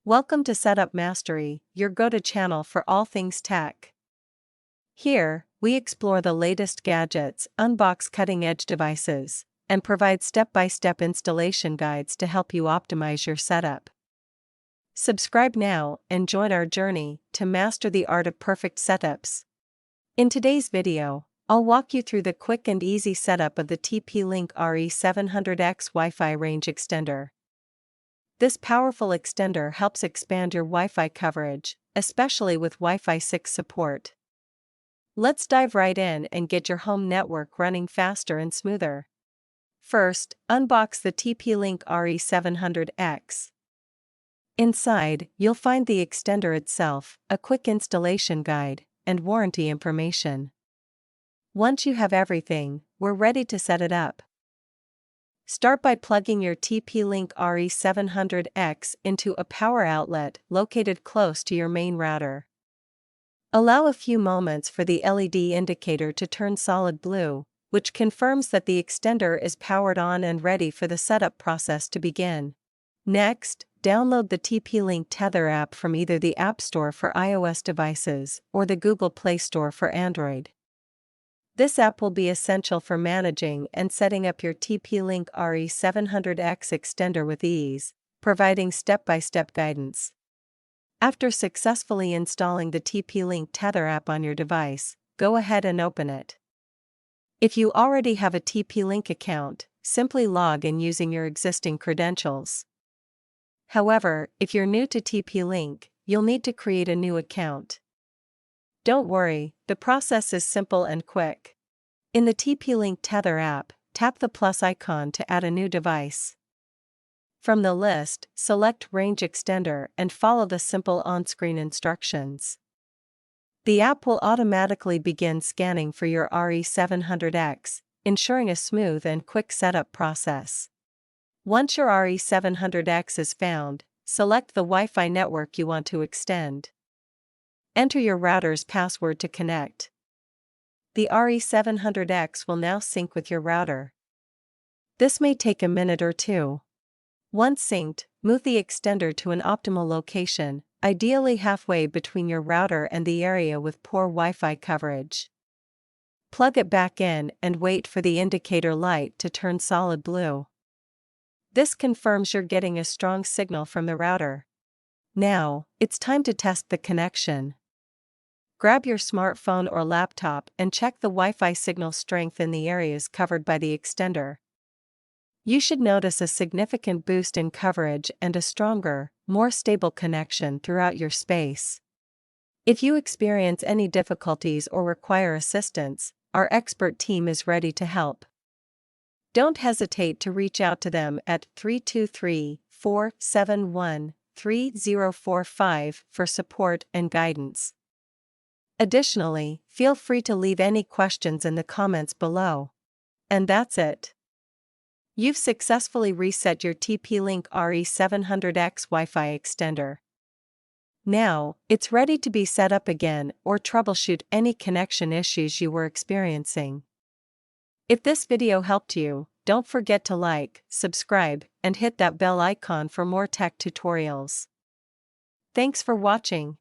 Welcome to Setup Mastery, your go-to channel for all things tech. Here, we explore the latest gadgets, unbox cutting-edge devices, and provide step-by-step installation guides to help you optimize your setup. Subscribe now and join our journey to master the art of perfect setups. In today's video, I'll walk you through the quick and easy setup of the TP-Link AX3000 Wi-Fi range extender. This powerful extender helps expand your Wi-Fi coverage, especially with Wi-Fi 6 support. Let's dive right in and get your home network running faster and smoother. First, unbox the TP-Link AX3000X. Inside, you'll find the extender itself, a quick installation guide, and warranty information. Once you have everything, we're ready to set it up. Start by plugging your TP-Link AX3000X into a power outlet located close to your main router. Allow a few moments for the LED indicator to turn solid blue, which confirms that the extender is powered on and ready for the setup process to begin. Next, download the TP-Link Tether app from either the App Store for iOS devices or the Google Play Store for Android. This app will be essential for managing and setting up your TP-Link AX3000X extender with ease, providing step-by-step guidance. After successfully installing the TP-Link Tether app on your device, go ahead and open it. If you already have a TP-Link account, simply log in using your existing credentials. However, if you're new to TP-Link, you'll need to create a new account. Don't worry, the process is simple and quick. In the TP-Link Tether app, tap the plus icon to add a new device. From the list, select Range Extender and follow the simple on-screen instructions. The app will automatically begin scanning for your AX3000X, ensuring a smooth and quick setup process. Once your AX3000X is found, select the Wi-Fi network you want to extend. Enter your router's password to connect. The AX3000X will now sync with your router. This may take a minute or two. Once synced, move the extender to an optimal location, ideally halfway between your router and the area with poor Wi-Fi coverage. Plug it back in and wait for the indicator light to turn solid blue. This confirms you're getting a strong signal from the router. Now, it's time to test the connection. Grab your smartphone or laptop and check the Wi-Fi signal strength in the areas covered by the extender. You should notice a significant boost in coverage and a stronger, more stable connection throughout your space. If you experience any difficulties or require assistance, our expert team is ready to help. Don't hesitate to reach out to them at 323-471-3045 for support and guidance. Additionally, feel free to leave any questions in the comments below. And that's it. You've successfully reset your TP-Link AX3000X Wi-Fi extender. Now, it's ready to be set up again or troubleshoot any connection issues you were experiencing. If this video helped you, don't forget to like, subscribe, and hit that bell icon for more tech tutorials. Thanks for watching.